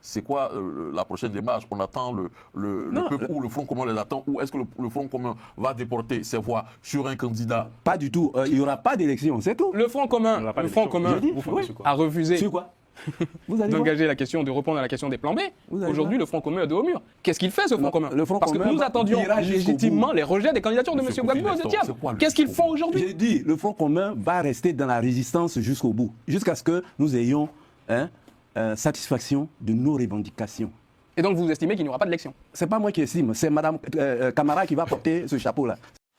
C'est quoi la prochaine démarche? On attend le peuple ou le Front commun les attend, ou est-ce que le Front commun va déporter ses voix sur un candidat? Pas du tout. Il n'y aura pas d'élection, c'est tout. Le Front commun, a refusé d'engager la question, de répondre à la question des plans B. Aujourd'hui, le Front commun est de haut mur. Qu'est-ce qu'il fait, ce Front commun? Parce que nous attendions légitimement les rejets des candidatures de M. Gbagbo et de Thiam. Qu'est-ce qu'ils font aujourd'hui? J'ai dit, le Front commun va rester dans la résistance jusqu'au bout, jusqu'à ce que nous ayons satisfaction de nos revendications. Et donc vous estimez qu'il n'y aura pas d'élection? Ce n'est pas moi qui estime, c'est Mme Camara qui va porter ce chapeau-là.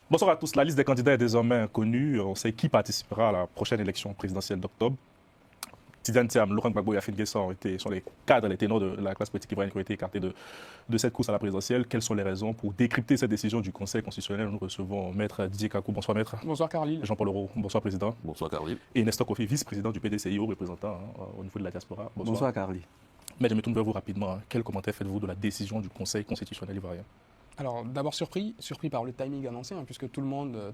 Bonsoir à tous. La liste des candidats est désormais connue. On sait qui participera à la prochaine élection présidentielle d'octobre. Tidiane Thiam, Laurent Gbagbo et Afin Guessan sont les cadres, les ténors de la classe politique ivoirienne qui ont été écartés de cette course à la présidentielle. Quelles sont les raisons pour décrypter cette décision du Conseil constitutionnel? Nous recevons Maître Didier Kakou. Bonsoir Maître. Bonsoir Carlyle. Jean-Paul Leroux. Bonsoir Président. Bonsoir Carlyle. Et Nestor Kofi, vice-président du PDCIO, représentant au niveau de la diaspora. Bonsoir Carlyle. Mais je me tourne vers vous rapidement. Quel commentaire faites-vous de la décision du Conseil constitutionnel ivoirien? Alors d'abord surpris par le timing annoncé, puisque tous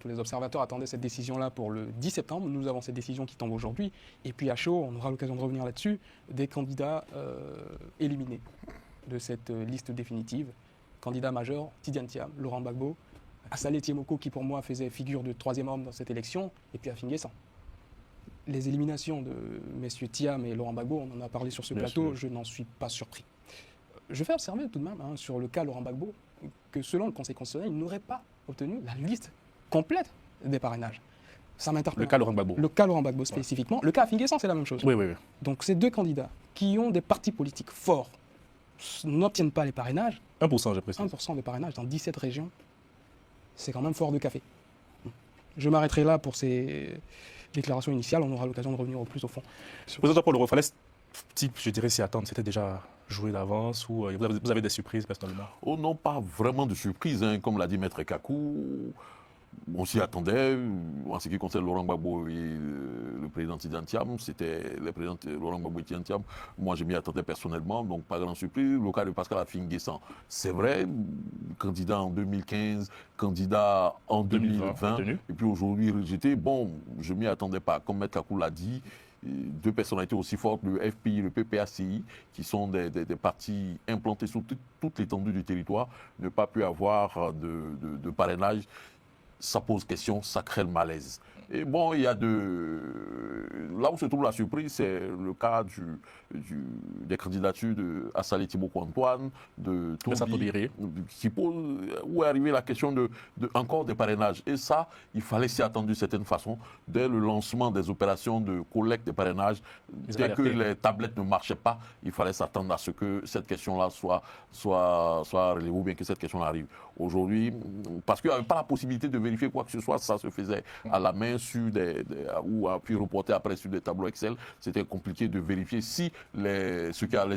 les observateurs attendaient cette décision-là pour le 10 septembre. Nous avons cette décision qui tombe aujourd'hui. Et puis à chaud, on aura l'occasion de revenir là-dessus, des candidats éliminés de cette liste définitive. Candidat majeur, Tidiane Thiam, Laurent Gbagbo, Assalé Tiemoko qui pour moi faisait figure de troisième homme dans cette élection, et puis Afin Guessan. Les éliminations de messieurs Thiam et Laurent Gbagbo, on en a parlé sur ce plateau, je n'en suis pas surpris. Je fais observer tout de même, sur le cas Laurent Gbagbo, que selon le Conseil constitutionnel, il n'aurait pas obtenu la liste complète des parrainages. Ça m'interpelle. Le cas Laurent Gbagbo. Le cas Laurent Gbagbo spécifiquement. Ouais. Le cas Afin Guessan, c'est la même chose. Oui. Donc ces deux candidats qui ont des partis politiques forts n'obtiennent pas les parrainages. 1%, je précise. 1% de parrainage dans 17 régions, c'est quand même fort de café. Je m'arrêterai là pour ces déclarations initiales. On aura l'occasion de revenir au plus au fond. Président Jean-Paul Leroux, je dirais s'y attendre, c'était déjà joué d'avance ou vous avez des surprises personnellement? Oh non, pas vraiment de surprise. Comme l'a dit Maître Kakou, on s'y attendait. En ce qui concerne Laurent Gbagbo et le président Tidiane Thiam, c'était le président Laurent Gbagbo et Tidiane Thiam. Moi, je m'y attendais personnellement, donc pas grande surprise. Le cas de Pascal Afin Guessan, c'est vrai, candidat en 2015, candidat en 2020, et puis aujourd'hui rejeté. Bon, je m'y attendais pas. Comme Maître Kakou l'a dit, deux personnalités aussi fortes, le FPI, le PPACI, qui sont des partis implantés sur toute l'étendue du territoire, ne pas pu avoir de parrainage, ça pose question, ça crée le malaise. Et bon, il y a là où se trouve la surprise, c'est le cas des candidatures de Assalé Tiemoko Antoine, de Tobi, où est arrivée la question encore des parrainages. Et ça, il fallait s'y attendre d'une certaine façon. Dès le lancement des opérations de collecte des parrainages, dès que les tablettes ne marchaient pas, il fallait s'attendre à ce que cette question-là soit relevée ou bien que cette question arrive. Aujourd'hui, parce qu'il n'y avait pas la possibilité de vérifier quoi que ce soit, ça se faisait à la main ou puis reporter après sur des tableaux Excel. C'était compliqué de vérifier si les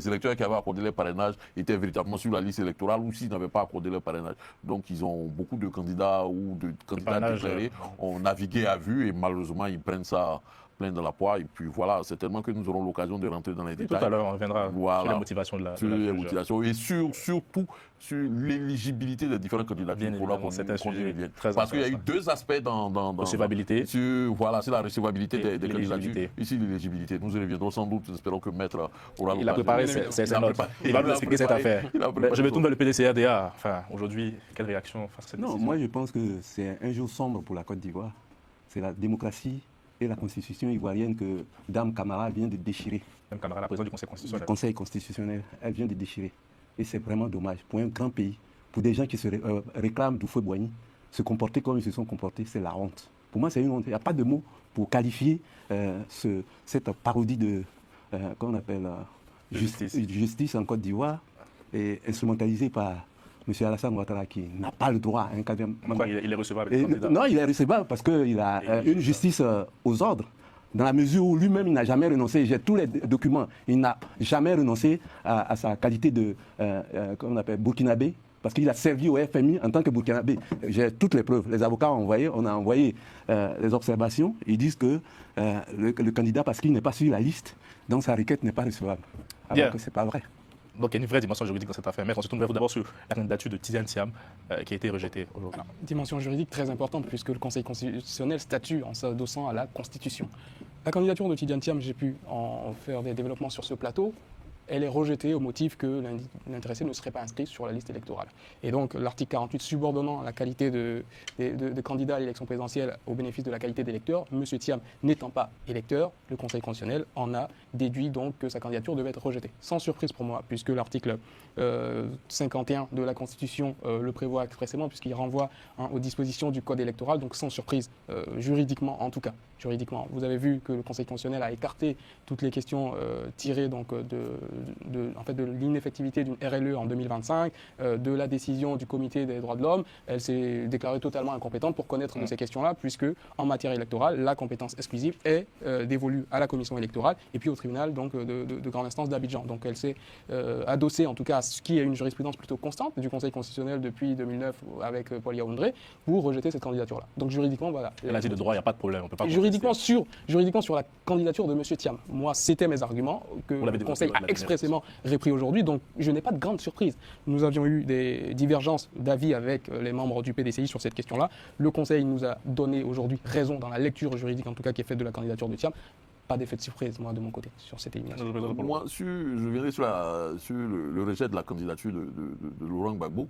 électeurs qui avaient accordé les parrainages étaient véritablement sur la liste électorale ou s'ils n'avaient pas accordé leur parrainage. Donc ils ont beaucoup de candidats ou de candidats déclarés ont navigué à vue et malheureusement ils prennent ça plein de la poire. Et puis voilà, c'est tellement que nous aurons l'occasion de rentrer dans les détails. Tout à l'heure, on reviendra sur la motivation de la motivation et surtout sur l'éligibilité des différentes candidatures. Parce qu'il y a eu deux aspects dans recevabilité. Sur la recevabilité des candidatures. Ici, l'éligibilité. Nous y reviendrons sans doute. Espérons que Maître aura Il a préparé ses notes. Il va nous expliquer cette affaire. Je me tourne vers le PDCRDA. Enfin, aujourd'hui, quelle réaction face à cette décision? Moi, je pense que c'est un jour sombre pour la Côte d'Ivoire. C'est la démocratie et la constitution ivoirienne que Dame Camara vient de déchirer. Dame Camara, la présidente du Conseil constitutionnel. Du Conseil constitutionnel, elle vient de déchirer. Et c'est vraiment dommage pour un grand pays, pour des gens qui se réclament du feu Boigny, se comporter comme ils se sont comportés, c'est la honte. Pour moi, c'est une honte. Il n'y a pas de mots pour qualifier cette parodie de, qu'on appelle justice en Côte d'Ivoire, et instrumentalisée par M. Alassane Ouattara qui n'a pas le droit. Pourquoi il est recevable? Non, il est recevable parce qu'il a une justice aux ordres. Dans la mesure où lui-même, il n'a jamais renoncé, j'ai tous les documents, il n'a jamais renoncé à sa qualité de, qu'on appelle, burkinabé, parce qu'il a servi au FMI en tant que burkinabé. J'ai toutes les preuves. Les avocats ont envoyé, on a envoyé les observations. Ils disent que le candidat, parce qu'il n'est pas sur la liste, dans sa requête n'est pas recevable. Alors que ce n'est pas vrai. Donc il y a une vraie dimension juridique dans cette affaire. Mais on se tourne vers vous d'abord sur la candidature de Tidiane Thiam qui a été rejetée aujourd'hui. Dimension juridique très importante puisque le Conseil constitutionnel statue en s'adossant à la Constitution. La candidature de Tidiane Thiam, j'ai pu en faire des développements sur ce plateau. elle est rejetée au motif que l'intéressé ne serait pas inscrit sur la liste électorale. Et donc l'article 48 subordonnant la qualité de candidat à l'élection présidentielle au bénéfice de la qualité d'électeur, M. Thiam n'étant pas électeur, le Conseil constitutionnel en a déduit donc que sa candidature devait être rejetée. Sans surprise pour moi, puisque l'article 51 de la Constitution le prévoit expressément, puisqu'il renvoie aux dispositions du Code électoral, donc sans surprise, juridiquement en tout cas. Juridiquement, vous avez vu que le Conseil constitutionnel a écarté toutes les questions tirées donc, de l'ineffectivité d'une RLE en 2025, de la décision du Comité des droits de l'homme. Elle s'est déclarée totalement incompétente pour connaître de ces questions-là, puisque en matière électorale, la compétence exclusive est dévolue à la commission électorale et puis au tribunal donc, de grande instance d'Abidjan. Donc elle s'est adossée en tout cas à ce qui est une jurisprudence plutôt constante du Conseil constitutionnel depuis 2009 avec Paul Yaoundé pour rejeter cette candidature-là. Donc juridiquement, voilà. Elle a dit de droit, il n'y a pas de problème. On peut pas juridiquement sur la candidature de M. Thiam, moi, c'était mes arguments que le Conseil a expressément repris aujourd'hui. Donc, je n'ai pas de grande surprise. Nous avions eu des divergences d'avis avec les membres du PDCI sur cette question-là. Le Conseil nous a donné aujourd'hui raison dans la lecture juridique, en tout cas, qui est faite de la candidature de Thiam. Pas d'effet de surprise, moi, de mon côté, sur cette élimination. Moi, je viendrai sur le rejet de la candidature de Laurent Gbagbo.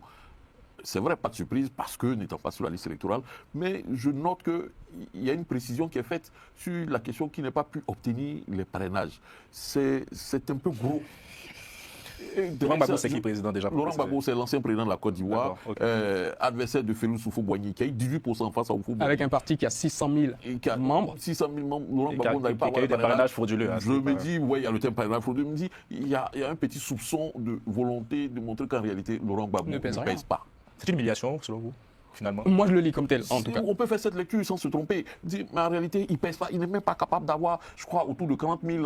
C'est vrai, pas de surprise, parce que n'étant pas sur la liste électorale, mais je note qu'il y a une précision qui est faite sur la question qui n'a pas pu obtenir les parrainages. C'est un peu gros. Laurent Gbagbo, c'est qui président déjà? Laurent Gbagbo, c'est l'ancien président de la Côte d'Ivoire, adversaire de Félix Houphouët-Boigny, qui a eu 18% face à Houphouët-Boigny. Avec un parti qui a 600 000 membres. 600 000 membres. Laurent Gbagbo n'avait pas des parrainages frauduleux. Je me dis, oui, il y a le terme parrainage frauduleux. Je me dis, il y a un petit soupçon de volonté de montrer qu'en réalité, Laurent Gbagbo ne pèse pas. C'est une humiliation, selon vous, finalement? Moi, je le lis comme tel, en tout cas. On peut faire cette lecture sans se tromper. Mais en réalité, il ne pèse pas. Il n'est même pas capable d'avoir, je crois, autour de 40 000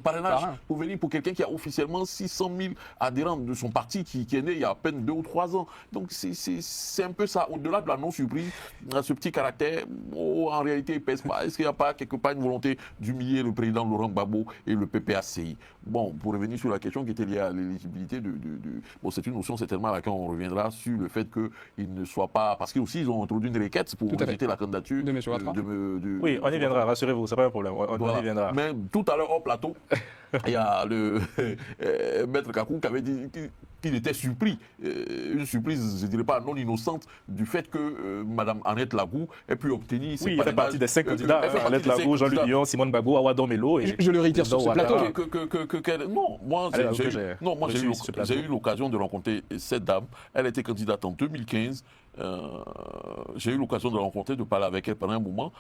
parrainages pour venir pour quelqu'un qui a officiellement 600 000 adhérents de son parti qui est né il y a à peine 2 ou 3 ans. Donc, c'est un peu ça. Au-delà de la non-surprise, ce petit caractère, en réalité, il ne pèse pas. Est-ce qu'il n'y a pas quelque part une volonté d'humilier le président Laurent Gbagbo et le PPACI? Bon, pour revenir sur la question qui était liée à l'éligibilité bon, c'est une notion certainement à laquelle on reviendra sur le fait qu'il ne soit pas... Parce qu'ils ils ont introduit une requête pour rejeter la candidature de M. Ouattara. Oui, on y viendra, rassurez-vous, c'est pas un problème. On y viendra. Mais tout à l'heure, au plateau, il y a le maître Kakou qui avait dit qu'il était surpris, une surprise, je ne dirais pas non innocente, du fait que Mme Annette Lagou ait pu obtenir... Oui, il fait partie des 5 candidats, Annette Lagou, Jean-Luc Dion, Simone Gbagbo, Awa Domelo... Je le réitère sur ce plateau. Non, moi j'ai eu l'occasion de rencontrer cette dame. Elle était candidate en 2015. J'ai eu l'occasion de la rencontrer, de parler avec elle pendant un moment.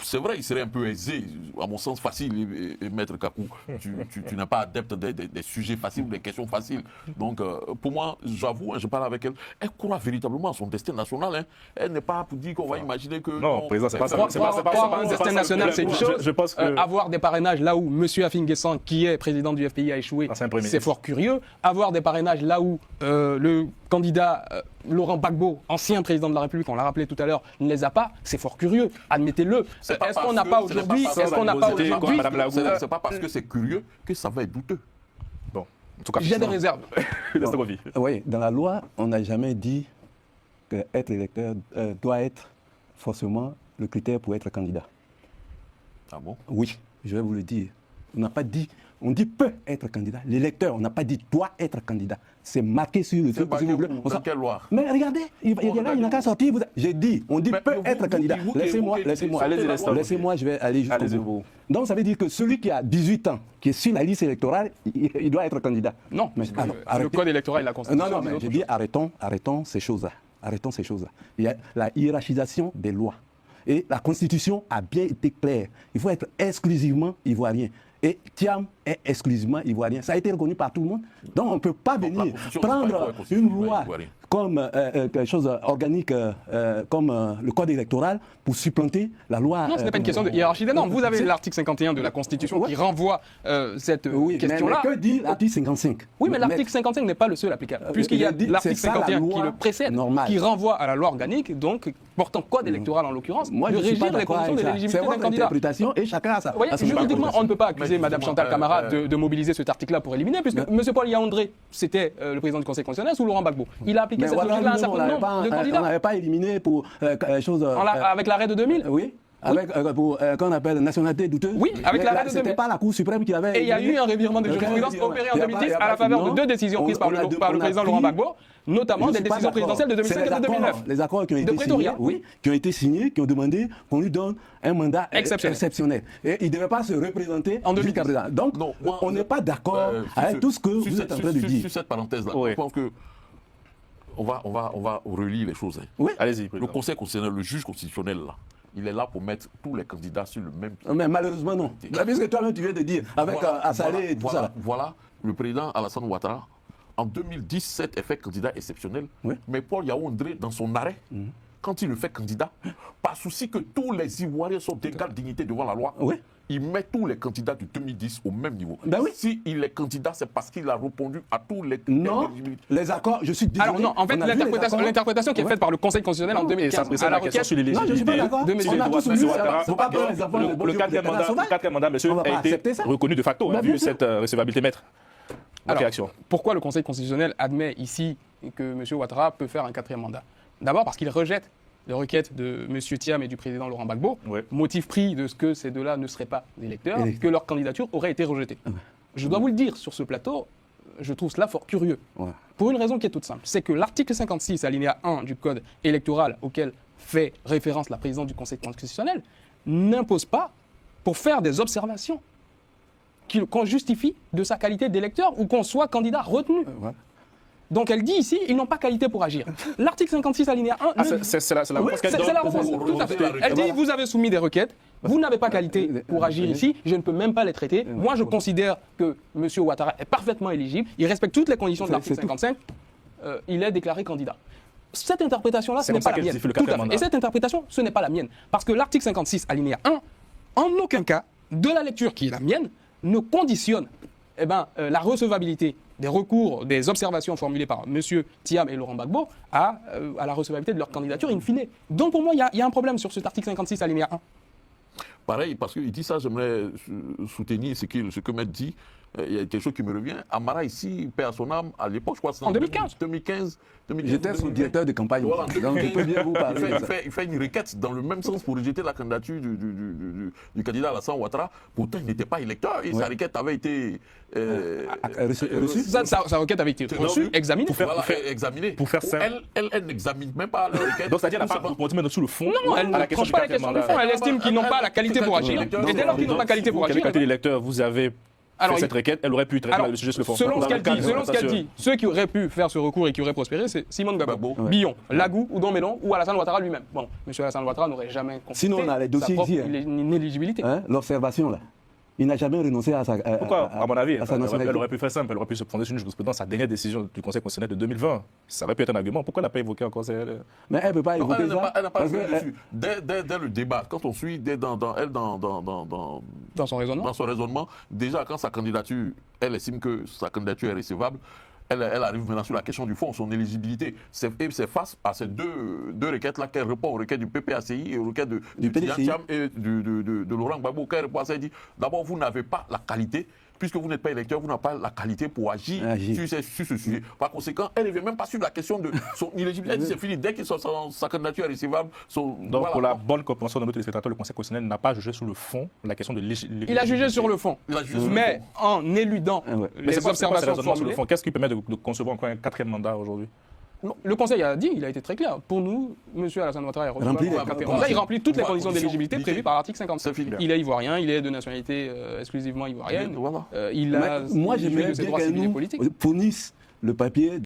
C'est vrai, il serait un peu aisé, à mon sens facile, et Maître Kakou. Tu n'es pas adepte des sujets faciles ou des questions faciles. Donc, pour moi, j'avoue, je parle avec elle, elle croit véritablement à son destin national. Hein. Elle n'est pas pour dire qu'on va imaginer que... Non, président, c'est pas ça. C'est pas un destin national, c'est une chose. Je pense que... avoir des parrainages là où M. Afin Guessan, qui est président du FPI, a échoué, c'est fort curieux. Avoir des parrainages là où le candidat Laurent Gbagbo, ancien président de la République, on l'a rappelé tout à l'heure, ne les a pas, c'est fort curieux. Admettez-le. Est-ce qu'on n'a pas aujourd'hui... C'est pas parce que c'est curieux que ça va être douteux. Bon, en tout cas... J'ai des réserves. Oui, dans la loi, on n'a jamais dit qu'être électeur doit être forcément le critère pour être candidat. Ah bon? Oui, je vais vous le dire. On n'a pas dit... On dit peut être candidat. L'électeur, on n'a pas dit doit être candidat. C'est marqué sur le truc. Dans quelle loi? Mais regardez, il n'a qu'à sortir. J'ai dit, on dit peut être candidat. Laissez-moi, je vais aller jusqu'au bout. Donc ça veut dire que celui qui a 18 ans, qui est sur la liste électorale, il doit être candidat. Non, mais le code électoral et la Constitution. Non, mais j'ai dit arrêtons ces choses-là. Arrêtons ces choses-là. Il y a la hiérarchisation des lois. Et la Constitution a bien été claire. Il faut être exclusivement ivoirien. Et Thiam est exclusivement ivoirien. Ça a été reconnu par tout le monde. Donc on ne peut pas venir prendre une loi comme quelque chose organique, comme le code électoral, pour supplanter la loi. Non, ce n'est pas une question de hiérarchie des normes. Vous avez l'article 51 de la Constitution qui renvoie cette question-là. Mais que dit l'article 55? Oui, mais l'article 55 n'est pas le seul applicable, puisqu'il y a l'article 51 qui le précède, qui renvoie à la loi organique, donc portant code électoral en l'occurrence, de régir les conditions de l'éligibilité d'un candidat. Interprétation et chacun a sa. Juridiquement, on ne peut pas accuser Mme Chantal Camara de mobiliser cet article-là pour éliminer, puisque M. Paul Yaoundé, c'était le président du Conseil constitutionnel sous Laurent Gbagbo. Il a appliqué cette logique-là à un certain nombre de candidats. On n'avait pas éliminé pour chose. Avec l'arrêt de 2000? Oui. avec qu'on appelle nationalité douteuse. Oui, avec l'arrêt de C'était 2000. pas la Cour suprême qui avait. Et il y a eu un revirement de jurisprudence opéré en 2010 à la faveur de deux décisions prises par le président Laurent Gbagbo, notamment des décisions présidentielles de 2005 et de 2009. Les accords qui ont De été signés, Pretoria. oui, qui ont été signés, qui ont demandé qu'on lui donne un mandat exceptionnel. Et il ne devait pas se représenter En 2010. jusqu'à présent. Donc, Non, moi, on n'est pas d'accord avec tout ce que vous êtes en train de dire. Sur cette parenthèse-là, Oui. je pense que on va relire les choses. Oui. Allez-y, Le président. Conseil constitutionnel, le juge constitutionnel, là, il est là pour mettre tous les candidats sur le même pied. Mais malheureusement, non. Puisque toi-même, tu viens de dire, avec Assalé et tout ça. Voilà, le président Alassane Ouattara, en 2017, est fait candidat exceptionnel. Oui. Mais Paul Yaoundé, dans son arrêt, quand il le fait candidat, par souci que tous les Ivoiriens sont d'égale dignité devant la loi, Oui. il met tous les candidats de 2010 au même niveau. Ben oui. S'il est candidat, c'est parce qu'il a répondu à tous les Non, les accords, je suis désolé. Alors non, en fait, on a vu les accords. l'interprétation qui est faite par le Conseil constitutionnel en Et ça 2015 précède à la la question requête. sur Non, je ne suis l'éligibilité. pas d'accord. 2018. On a tous Monsieur lu Ouattara, ça. Faut pas prendre les enfants de le quatrième mandat, monsieur, On va pas a été accepter ça. reconnu de facto, Bah, vu bien sûr. cette recevabilité maître. Votre Alors, réaction. pourquoi le Conseil constitutionnel admet ici que M. Ouattara peut faire un quatrième mandat? D'abord parce qu'il rejette les requêtes de M. Thiam et du président Laurent Gbagbo, Ouais. motif pris de ce que ces deux-là ne seraient pas électeurs, Électeurs. que leur candidature aurait été rejetée. Je dois vous le dire sur ce plateau, je trouve cela fort curieux. Ouais. Pour une raison qui est toute simple, c'est que l'article 56, alinéa 1 du Code électoral auquel fait référence la présidente du Conseil constitutionnel, n'impose pas, pour faire des observations, qu'on justifie de sa qualité d'électeur ou qu'on soit candidat retenu. Voilà. Donc elle dit ici, ils n'ont pas qualité pour agir. L'article 56 alinéa 1... Ah, c'est la réponse qu'elle C'est donne. la réponse, tout à fait. Elle dit, vous avez soumis des requêtes, vous n'avez pas qualité pour agir ici, je ne peux même pas les traiter. Moi, je considère que M. Ouattara est parfaitement éligible, il respecte toutes les conditions de l'article C'est tout. 55, il est déclaré candidat. Cette interprétation-là, ce C'est n'est comme ça pas la qu'elle mienne. justifie le Tout à quatrième fait. mandat. Et cette interprétation, ce n'est pas la mienne. Parce que l'article 56 alinéa 1, en aucun cas, de la lecture qui est la mienne, ne conditionne la recevabilité des recours, des observations formulées par M. Thiam et Laurent Gbagbo à la recevabilité de leur candidature in fine. Donc pour moi, il y a un problème sur cet article 56 alinéa 1. Pareil, parce qu'il dit ça, j'aimerais soutenir ce que Maître dit. Il y a quelque chose qui me revient. Amara, ici, paix à son âme, à l'époque, je crois que c'était En 2015. 2015. J'étais son directeur de campagne. Voilà, Donc je peux bien vous parler. de ça. il fait une requête dans le même sens pour rejeter la candidature du candidat Alassane Ouattara. Pourtant, il n'était pas électeur et sa requête avait été Reçu. Sa requête avait été reçue, examinée. examinée. pour faire ça. Elle n'examine même pas la requête. Donc, c'est-à-dire qu'elle n'a pas répondu même sous le fond Non, elle à la ne question tranche pas la du quatrième question du mandat. fond. Elle estime qu'ils n'ont pas la qualité pour agir. Et dès lors qu'ils n'ont pas la qualité pour Quelle agir, qualité d'électeur vous avez Alors, fait cette requête, elle aurait pu traiter Alors, le sujet sur le fond. selon Dans ce le qu'elle cadre dit, de selon ce qu'elle l'orientation. dit, ceux qui auraient pu faire ce recours et qui auraient prospéré, c'est Simone Gbagbo, Gbagbo. Billon, Lagou, Oudon Mélon ou Alassane Ouattara lui-même. Bon, M. Alassane Ouattara n'aurait jamais contesté Sinon, on a les dossiers sa propre ici, hein. inéligibilité. Hein, l'observation, là. Il n'a jamais renoncé à sa. Pourquoi À mon avis, à sa elle nationalité. aurait pu faire simple, elle aurait pu se prononcer sur une jurisprudence, sa dernière décision du Conseil constitutionnel de 2020. Ça aurait pu être un argument. Pourquoi elle n'a pas évoqué encore Mais elle ne peut pas Non, évoquer elle n'a ça. pas, elle n'a pas parce que, réfléchi dessus. Dès le débat, quand on suit dans Dans son raisonnement. son raisonnement, déjà quand sa candidature, elle estime que sa candidature est recevable, elle arrive maintenant sur la question du fond, son éligibilité. C'est face à ces deux requêtes-là qu'elle répond aux requêtes du PPACI et aux requêtes du PDCI. Thiam et de Laurent Gbagbo. Qu'elle répond à ça, elle dit d'abord, vous n'avez pas la qualité. Puisque vous n'êtes pas électeur, vous n'avez pas la qualité pour agir sur ce sujet. Par conséquent, elle ne revient même pas sur la question de son éligibilité. Elle dit c'est fini. Dès que sa candidature est recevable, Donc, pour la bonne compréhension de notre téléspectateur, le Conseil constitutionnel n'a pas jugé sur le fond la question de l'éligibilité. Il a jugé sur le fond, Il a jugé sur le mais en éludant Ah ouais. Mais les c'est quoi ces observations raisonnements sur le formulées. fond? Qu'est-ce qui permet de concevoir encore un quatrième mandat aujourd'hui? Non, le Conseil a dit, il a été très clair. Pour nous, M. Alassane Ouattara est Remplit les recevable. Là, il remplit toutes les conditions d'éligibilité conditions prévues par l'article 57. C'est fini. Il est ivoirien, il est de nationalité exclusivement ivoirienne. Voilà. Il a moi, joué j'aimerais de ses bien droits qu'elle civils et nous politiques. fournisse le papier